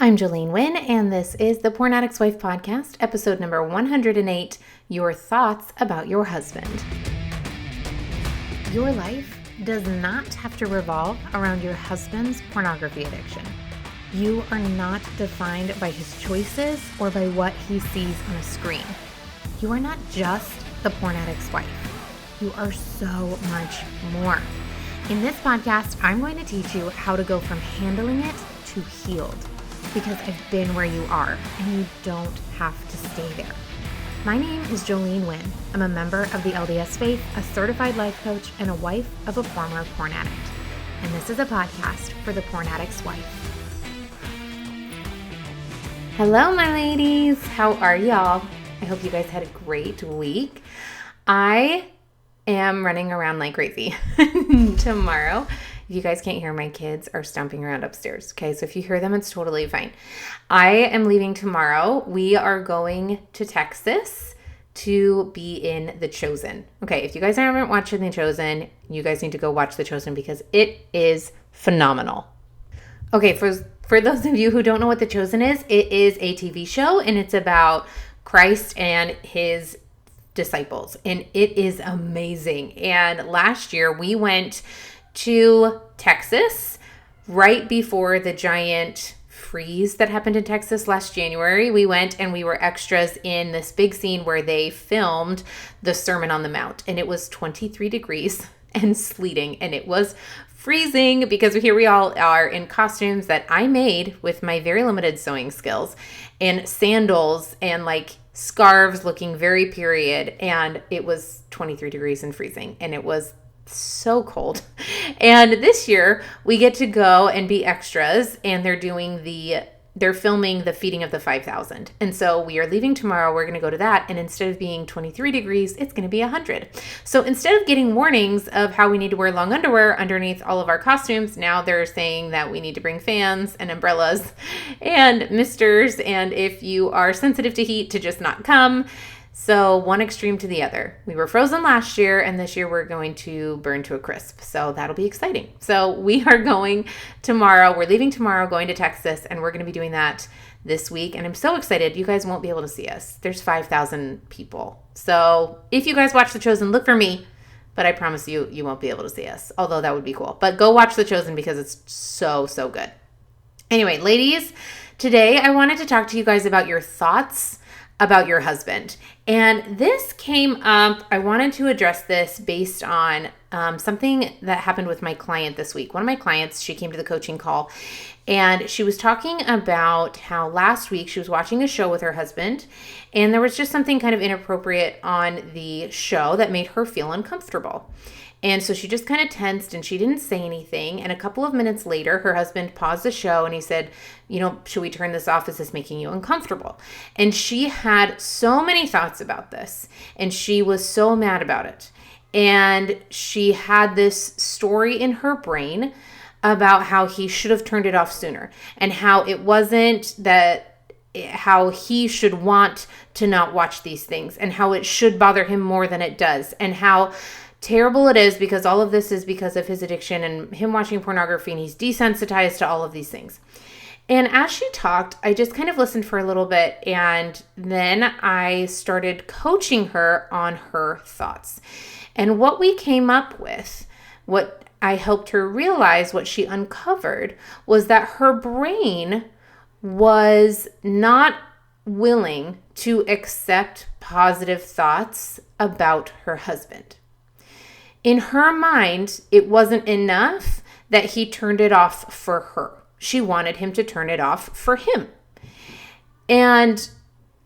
I'm Jolene Wynn, and this is the Porn Addict's Wife podcast, episode number 108, Your Thoughts About Your Husband. Your life does not have to revolve around your husband's pornography addiction. You are not defined by his choices or by what he sees on a screen. You are not just the porn addict's wife. You are so much more. In this podcast, I'm going to teach you how to go from handling it to healed. Because I've been where you are, and you don't have to stay there. My name is Jolene Wynn. I'm a member of the LDS Faith, a certified life coach, and a wife of a former porn addict. And this is a podcast for the porn addict's wife. Hello, my ladies. How are y'all? I hope you guys had a great week. I am running around like crazy tomorrow. If you guys can't hear, my kids are stomping around upstairs. Okay, so if you hear them, it's totally fine. I am leaving tomorrow. We are going to Texas to be in The Chosen. Okay, if you guys aren't watching The Chosen, you guys need to go watch The Chosen because it is phenomenal. Okay, for those of you who don't know what The Chosen is, it is a TV show and it's about Christ and his disciples. And it is amazing. And last year we went to Texas right before the giant freeze that happened in Texas last January. We went and we were extras in this big scene where they filmed the Sermon on the Mount, and it was 23 degrees and sleeting, and it was freezing because here we all are in costumes that I made with my very limited sewing skills and sandals and like scarves looking very period, and it was 23 degrees and freezing, and it was so cold. And this year we get to go and be extras, and they're filming the feeding of the 5,000. And so we are leaving tomorrow. We're going to go to that. And instead of being 23 degrees, it's going to be 100. So instead of getting warnings of how we need to wear long underwear underneath all of our costumes, now they're saying that we need to bring fans and umbrellas and misters. And if you are sensitive to heat, to just not come. So one extreme to the other. We were frozen last year, and this year we're going to burn to a crisp. So that'll be exciting. So we are going tomorrow. We're leaving tomorrow, going to Texas, and we're going to be doing that this week. And I'm so excited. You guys won't be able to see us. There's 5,000 people. So if you guys watch The Chosen, look for me. But I promise you, you won't be able to see us. Although that would be cool. But go watch The Chosen because it's so, so good. Anyway, ladies, today I wanted to talk to you guys about your thoughts about your husband. And this came up, I wanted to address this based on something that happened with my client this week. One of my clients, she came to the coaching call and she was talking about how last week she was watching a show with her husband and there was just something kind of inappropriate on the show that made her feel uncomfortable. And so she just kind of tensed and she didn't say anything. And a couple of minutes later, her husband paused the show and he said, should we turn this off? Is this making you uncomfortable? And she had so many thoughts about this and she was so mad about it. And she had this story in her brain about how he should have turned it off sooner and how it wasn't how he should want to not watch these things and how it should bother him more than it does and how terrible it is because all of this is because of his addiction and him watching pornography, and he's desensitized to all of these things. And as she talked, I just kind of listened for a little bit, and then I started coaching her on her thoughts. And what we came up with, what I helped her realize, what she uncovered, was that her brain was not willing to accept positive thoughts about her husband. In her mind, it wasn't enough that he turned it off for her. She wanted him to turn it off for him. And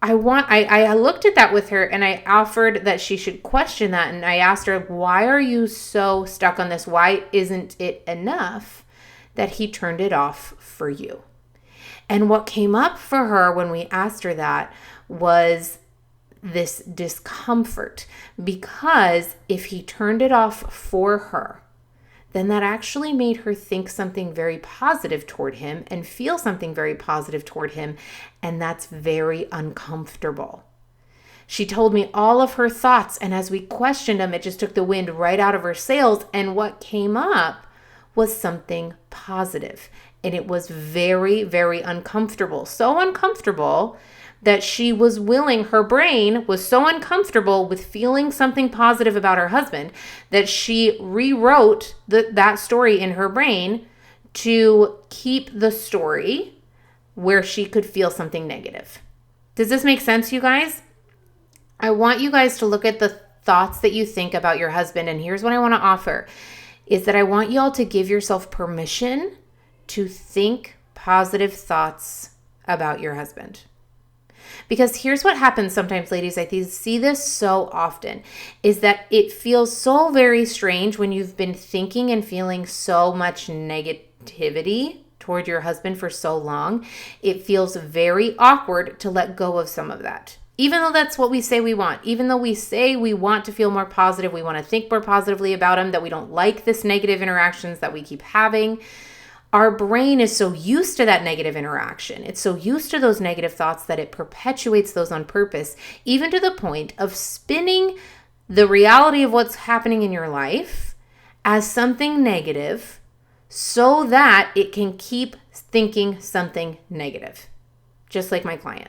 I looked at that with her and I offered that she should question that. And I asked her, why are you so stuck on this? Why isn't it enough that he turned it off for you? And what came up for her when we asked her that was this discomfort, because if he turned it off for her, then that actually made her think something very positive toward him and feel something very positive toward him, and that's very uncomfortable. She told me all of her thoughts, and as we questioned them, it just took the wind right out of her sails, and what came up was something positive. And it was very, very uncomfortable. So uncomfortable that her brain was so uncomfortable with feeling something positive about her husband that she rewrote that story in her brain to keep the story where she could feel something negative. Does this make sense, you guys? I want you guys to look at the thoughts that you think about your husband. And here's what I want to offer is that I want you all to give yourself permission to think positive thoughts about your husband. Because here's what happens sometimes, ladies, I see this so often, is that it feels so very strange when you've been thinking and feeling so much negativity toward your husband for so long. It feels very awkward to let go of some of that. Even though that's what we say we want, even though we say we want to feel more positive, we want to think more positively about him, that we don't like this negative interactions that we keep having, our brain is so used to that negative interaction. It's so used to those negative thoughts that it perpetuates those on purpose, even to the point of spinning the reality of what's happening in your life as something negative so that it can keep thinking something negative. Just like my client.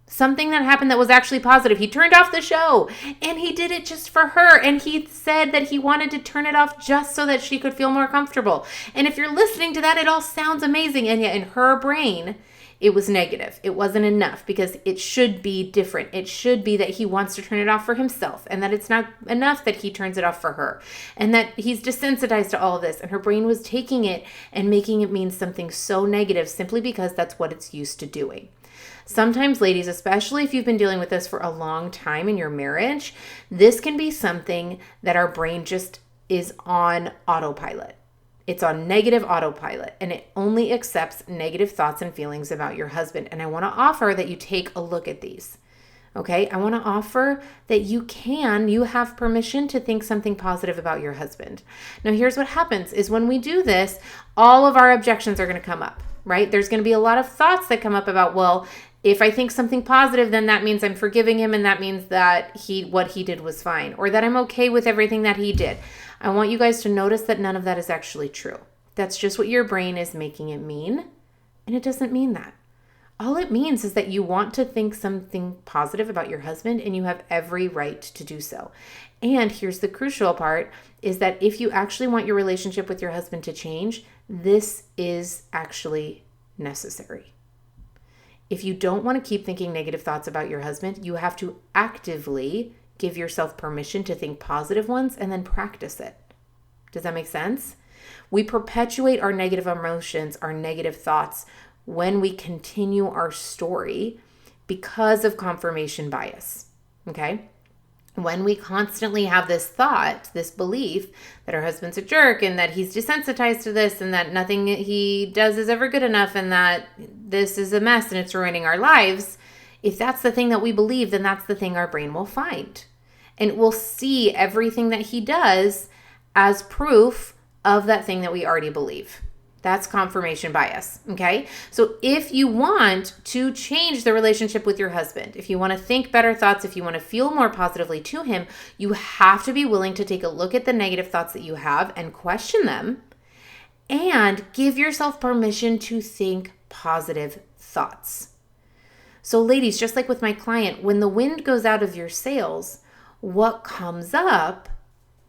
Something that happened that was actually positive. He turned off the show and he did it just for her. And he said that he wanted to turn it off just so that she could feel more comfortable. And if you're listening to that, it all sounds amazing. And yet in her brain, it was negative. It wasn't enough because it should be different. It should be that he wants to turn it off for himself and that it's not enough that he turns it off for her and that he's desensitized to all of this. And her brain was taking it and making it mean something so negative simply because that's what it's used to doing. Sometimes, ladies, especially if you've been dealing with this for a long time in your marriage, this can be something that our brain just is on autopilot. It's on negative autopilot, and it only accepts negative thoughts and feelings about your husband. And I want to offer that you take a look at these. Okay, I want to offer that you have permission to think something positive about your husband. Now, here's what happens is when we do this, all of our objections are going to come up, right? There's going to be a lot of thoughts that come up about, well, if I think something positive, then that means I'm forgiving him and that means that what he did was fine or that I'm okay with everything that he did. I want you guys to notice that none of that is actually true. That's just what your brain is making it mean, and it doesn't mean that. All it means is that you want to think something positive about your husband and you have every right to do so. And here's the crucial part is that if you actually want your relationship with your husband to change, this is actually necessary. If you don't want to keep thinking negative thoughts about your husband, you have to actively give yourself permission to think positive ones and then practice it. Does that make sense? We perpetuate our negative emotions, our negative thoughts when we continue our story because of confirmation bias. Okay? When we constantly have this thought, this belief that our husband's a jerk and that he's desensitized to this and that nothing he does is ever good enough and that this is a mess and it's ruining our lives, if that's the thing that we believe, then that's the thing our brain will find. And it will see everything that he does as proof of that thing that we already believe. That's confirmation bias, okay? So if you want to change the relationship with your husband, if you want to think better thoughts, if you want to feel more positively to him, you have to be willing to take a look at the negative thoughts that you have and question them and give yourself permission to think positive thoughts. So ladies, just like with my client, when the wind goes out of your sails, what comes up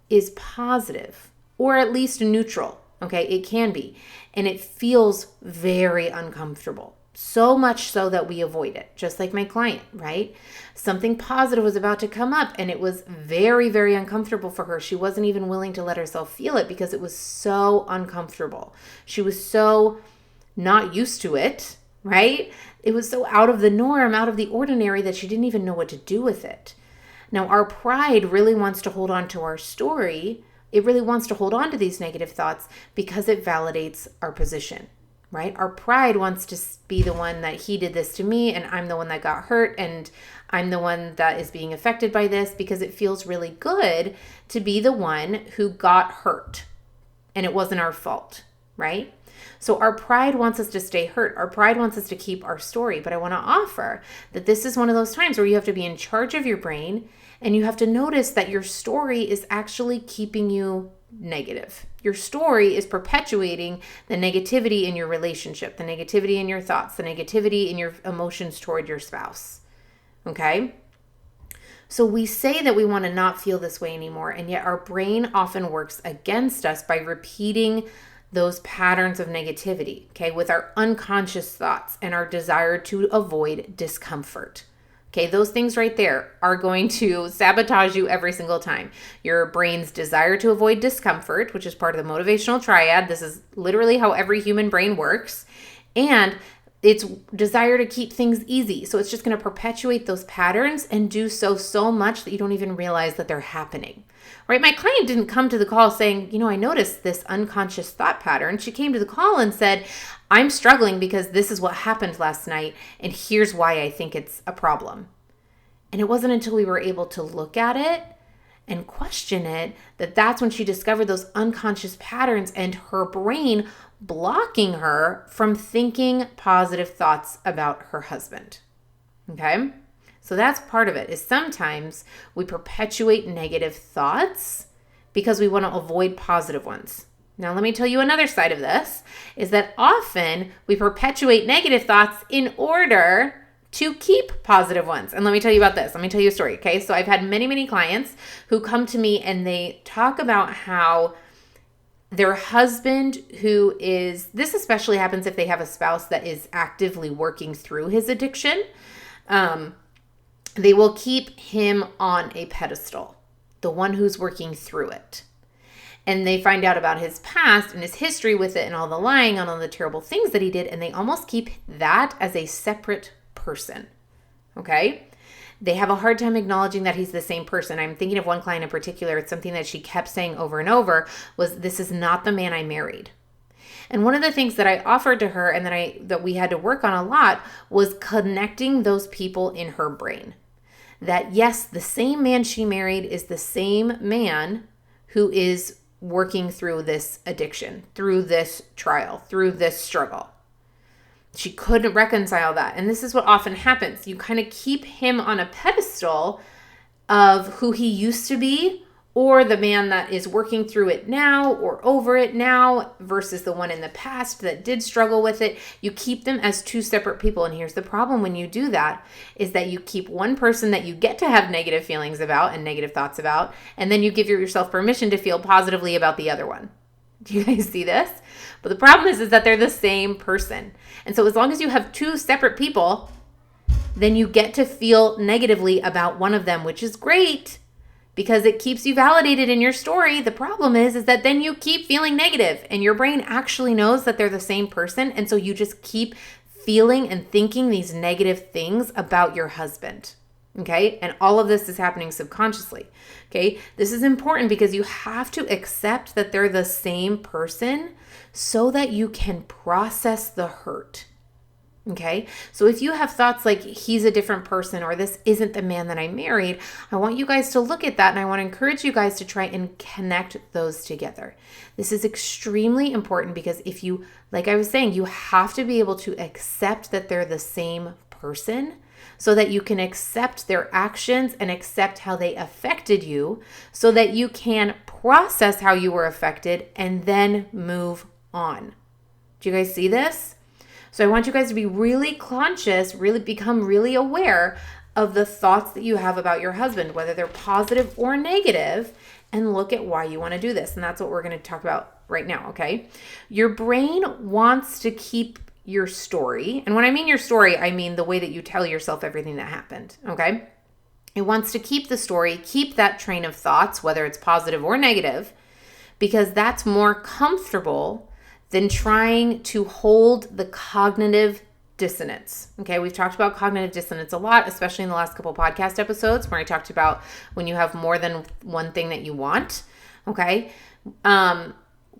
is positive or at least neutral. Okay, it can be. And it feels very uncomfortable. So much so that we avoid it, just like my client, right? Something positive was about to come up and it was very, very uncomfortable for her. She wasn't even willing to let herself feel it because it was so uncomfortable. She was so not used to it, right? It was so out of the norm, out of the ordinary that she didn't even know what to do with it. Now, our pride really wants to hold on to our story. It really wants to hold on to these negative thoughts because it validates our position, right? Our pride wants to be the one that he did this to me and I'm the one that got hurt and I'm the one that is being affected by this because it feels really good to be the one who got hurt and it wasn't our fault, right? So our pride wants us to stay hurt. Our pride wants us to keep our story. But I want to offer that this is one of those times where you have to be in charge of your brain and you have to notice that your story is actually keeping you negative. Your story is perpetuating the negativity in your relationship, the negativity in your thoughts, the negativity in your emotions toward your spouse. Okay? So we say that we want to not feel this way anymore, and yet our brain often works against us by repeating those patterns of negativity, okay, with our unconscious thoughts and our desire to avoid discomfort. Okay, those things right there are going to sabotage you every single time. Your brain's desire to avoid discomfort, which is part of the motivational triad. This is literally how every human brain works. And its desire to keep things easy. So it's just going to perpetuate those patterns and do so much that you don't even realize that they're happening. Right? My client didn't come to the call saying, I noticed this unconscious thought pattern. She came to the call and said, I'm struggling because this is what happened last night, and here's why I think it's a problem. And it wasn't until we were able to look at it and question it that's when she discovered those unconscious patterns and her brain blocking her from thinking positive thoughts about her husband. Okay? So that's part of it, is sometimes we perpetuate negative thoughts because we want to avoid positive ones. Now, let me tell you another side of this, is that often we perpetuate negative thoughts in order to keep positive ones. And let me tell you about this. Let me tell you a story, okay? So I've had many clients who come to me and they talk about how their husband this especially happens if they have a spouse that is actively working through his addiction. They will keep him on a pedestal, the one who's working through it. And they find out about his past and his history with it and all the lying and all the terrible things that he did. And they almost keep that as a separate person. Okay? They have a hard time acknowledging that he's the same person. I'm thinking of one client in particular. It's something that she kept saying over and over was, this is not the man I married. And one of the things that I offered to her and that we had to work on a lot was connecting those people in her brain. That yes, the same man she married is the same man who is working through this addiction, through this trial, through this struggle. She couldn't reconcile that. And this is what often happens. You kind of keep him on a pedestal of who he used to be, or the man that is working through it now or over it now versus the one in the past that did struggle with it. You keep them as two separate people. And here's the problem when you do that, is that you keep one person that you get to have negative feelings about and negative thoughts about, and then you give yourself permission to feel positively about the other one. Do you guys see this? But the problem is that they're the same person. And so as long as you have two separate people, then you get to feel negatively about one of them, which is great because it keeps you validated in your story. The problem is that then you keep feeling negative and your brain actually knows that they're the same person. And so you just keep feeling and thinking these negative things about your husband. Okay. And all of this is happening subconsciously. Okay. This is important because you have to accept that they're the same person so that you can process the hurt. Okay. So if you have thoughts like he's a different person or this isn't the man that I married, I want you guys to look at that and I want to encourage you guys to try and connect those together. This is extremely important because if you, like I was saying, you have to be able to accept that they're the same person so that you can accept their actions and accept how they affected you so that you can process how you were affected and then move on. Do you guys see this? So I want you guys to be really conscious, really become really aware of the thoughts that you have about your husband, whether they're positive or negative, and look at why you want to do this. And that's what we're going to talk about right now, okay? Your brain wants to keep your story. And when I mean your story, I mean the way that you tell yourself everything that happened, okay? It wants to keep the story, keep that train of thoughts, whether it's positive or negative, because that's more comfortable than trying to hold the cognitive dissonance. Okay, we've talked about cognitive dissonance a lot, especially in the last couple podcast episodes where I talked about when you have more than one thing that you want. Okay,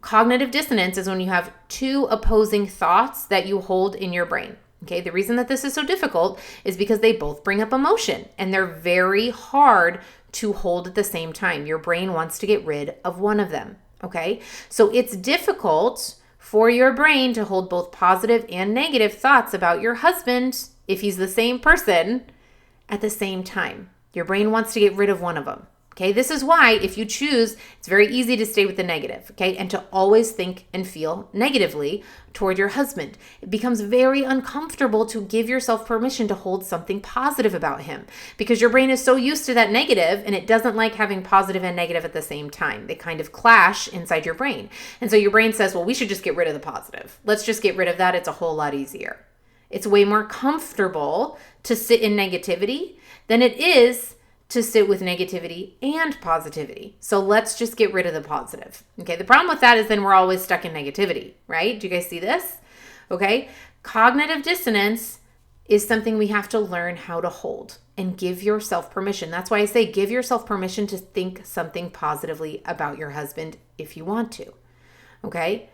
cognitive dissonance is when you have two opposing thoughts that you hold in your brain. Okay, the reason that this is so difficult is because they both bring up emotion and they're very hard to hold at the same time. Your brain wants to get rid of one of them. Okay, so it's difficult for your brain to hold both positive and negative thoughts about your husband, if he's the same person, at the same time. Your brain wants to get rid of one of them. Okay, this is why if you choose, it's very easy to stay with the negative, okay, and to always think and feel negatively toward your husband. It becomes very uncomfortable to give yourself permission to hold something positive about him because your brain is so used to that negative and it doesn't like having positive and negative at the same time. They kind of clash inside your brain. And so your brain says, well, we should just get rid of the positive. Let's just get rid of that. It's a whole lot easier. It's way more comfortable to sit in negativity than it is to sit with negativity and positivity. So let's just get rid of the positive. Okay, the problem with that is then we're always stuck in negativity, right? Do you guys see this? Okay, cognitive dissonance is something we have to learn how to hold and give yourself permission. That's why I say give yourself permission to think something positively about your husband if you want to. Okay?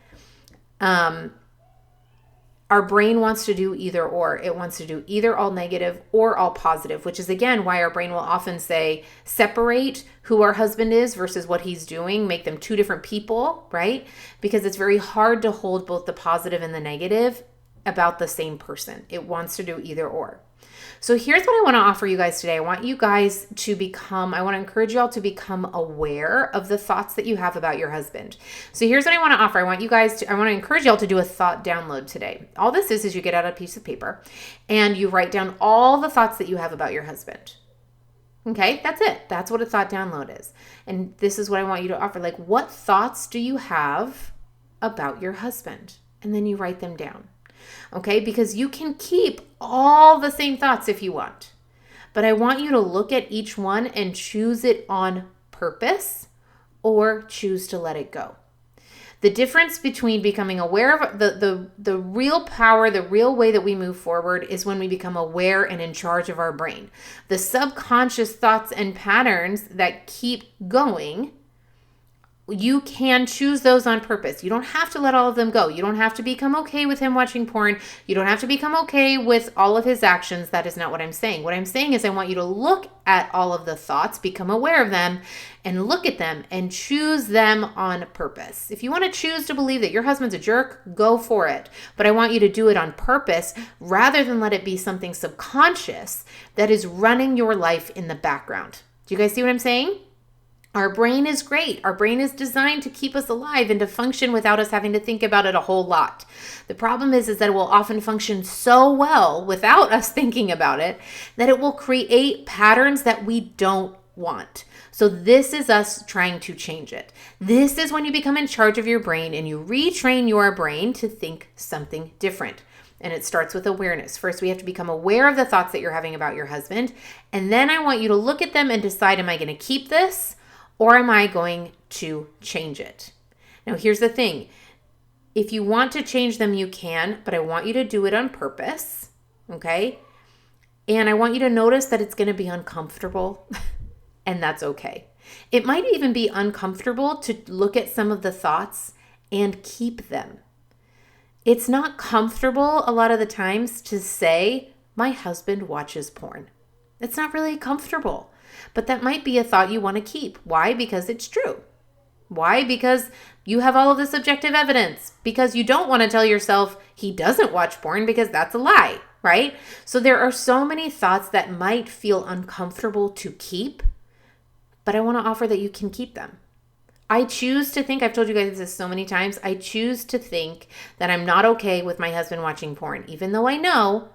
Our brain wants to do either or. It wants to do either all negative or all positive, which is again why our brain will often say separate who our husband is versus what he's doing, make them two different people, right? Because it's very hard to hold both the positive and the negative about the same person. It wants to do either or. So here's what I want to offer you guys today. I want to encourage you all to become aware of the thoughts that you have about your husband. So here's what I want to offer. I want to encourage you all to do a thought download today. All this is you get out a piece of paper and you write down all the thoughts that you have about your husband. Okay, that's it. That's what a thought download is. And this is what I want you to offer. Like, what thoughts do you have about your husband? And then you write them down. Okay, because you can keep all the same thoughts if you want. But I want you to look at each one and choose it on purpose or choose to let it go. The difference between becoming aware of the real power, the real way that we move forward is when we become aware and in charge of our brain. The subconscious thoughts and patterns that keep going, you can choose those on purpose. You don't have to let all of them go. You don't have to become okay with him watching porn. You don't have to become okay with all of his actions. That is not what I'm saying. What I'm saying is I want you to look at all of the thoughts, become aware of them, and look at them and choose them on purpose. If you want to choose to believe that your husband's a jerk, go for it. But I want you to do it on purpose rather than let it be something subconscious that is running your life in the background. Do you guys see what I'm saying? Our brain is great. Our brain is designed to keep us alive and to function without us having to think about it a whole lot. The problem is that it will often function so well without us thinking about it that it will create patterns that we don't want. So this is us trying to change it. This is when you become in charge of your brain and you retrain your brain to think something different. And it starts with awareness. First, we have to become aware of the thoughts that you're having about your husband. And then I want you to look at them and decide, am I going to keep this? Or am I going to change it? Now, here's the thing. If you want to change them, you can, but I want you to do it on purpose, okay? And I want you to notice that it's going to be uncomfortable, and that's okay. It might even be uncomfortable to look at some of the thoughts and keep them. It's not comfortable a lot of the times to say, my husband watches porn. It's not really comfortable. But that might be a thought you want to keep. Why? Because it's true. Why? Because you have all of this objective evidence. Because you don't want to tell yourself he doesn't watch porn because that's a lie, right? So there are so many thoughts that might feel uncomfortable to keep, but I want to offer that you can keep them. I choose to think, I've told you guys this so many times, I choose to think that I'm not okay with my husband watching porn, even though I know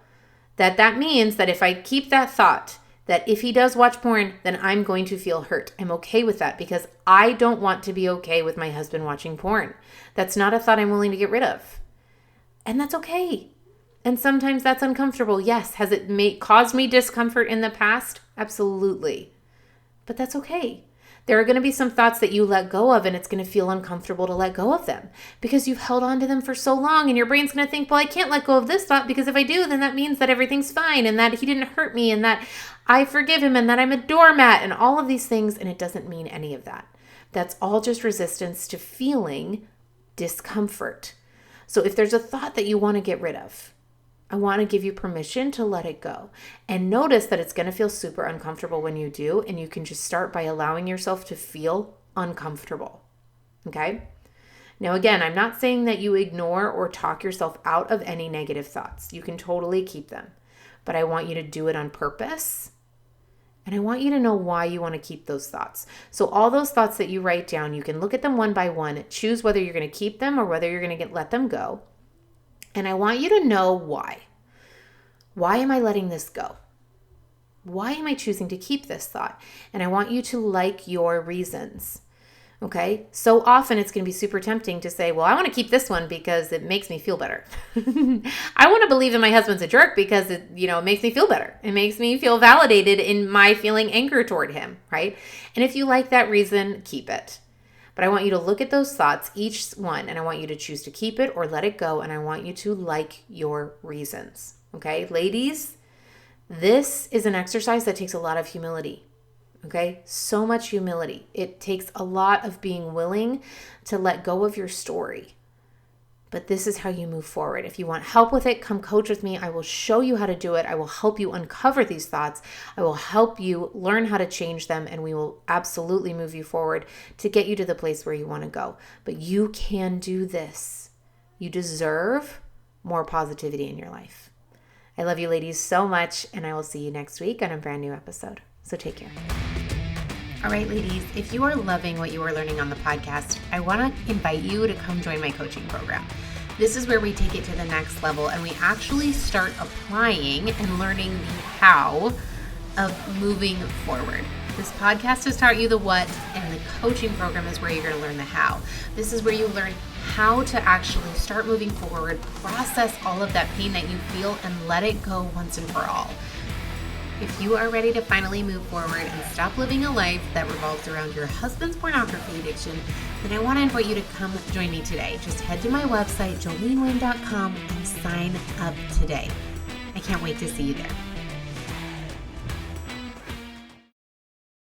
that that means that if I keep that thought, that if he does watch porn, then I'm going to feel hurt. I'm okay with that because I don't want to be okay with my husband watching porn. That's not a thought I'm willing to get rid of. And that's okay. And sometimes that's uncomfortable. Yes. Has it caused me discomfort in the past? Absolutely. But that's okay. There are going to be some thoughts that you let go of and it's going to feel uncomfortable to let go of them because you've held on to them for so long and your brain's going to think, well, I can't let go of this thought because if I do, then that means that everything's fine and that he didn't hurt me and that I forgive him and that I'm a doormat and all of these things, and it doesn't mean any of that. That's all just resistance to feeling discomfort. So if there's a thought that you want to get rid of, I want to give you permission to let it go. And notice that it's going to feel super uncomfortable when you do, and you can just start by allowing yourself to feel uncomfortable. Okay? Now, again, I'm not saying that you ignore or talk yourself out of any negative thoughts. You can totally keep them. But I want you to do it on purpose And I want you to know why you want to keep those thoughts. So all those thoughts that you write down, you can look at them one by one, choose whether you're going to keep them or whether you're going to let them go. And I want you to know why. Why am I letting this go? Why am I choosing to keep this thought? And I want you to like your reasons. Okay, so often it's going to be super tempting to say, well, I want to keep this one because it makes me feel better. I want to believe that my husband's a jerk because it makes me feel better. It makes me feel validated in my feeling anger toward him, right? And if you like that reason, keep it. But I want you to look at those thoughts, each one, and I want you to choose to keep it or let it go. And I want you to like your reasons. Okay, ladies, this is an exercise that takes a lot of humility. Okay, so much humility. It takes a lot of being willing to let go of your story. But this is how you move forward. If you want help with it, come coach with me. I will show you how to do it. I will help you uncover these thoughts. I will help you learn how to change them, and we will absolutely move you forward to get you to the place where you want to go. But you can do this. You deserve more positivity in your life. I love you ladies so much, and I will see you next week on a brand new episode. So take care. All right, ladies, if you are loving what you are learning on the podcast, I want to invite you to come join my coaching program. This is where we take it to the next level and we actually start applying and learning the how of moving forward. This podcast has taught you the what, and the coaching program is where you're going to learn the how. This is where you learn how to actually start moving forward, process all of that pain that you feel, and let it go once and for all. If you are ready to finally move forward and stop living a life that revolves around your husband's pornography addiction, then I want to invite you to come join me today. Just head to my website, joleneWayne.com, and sign up today. I can't wait to see you there.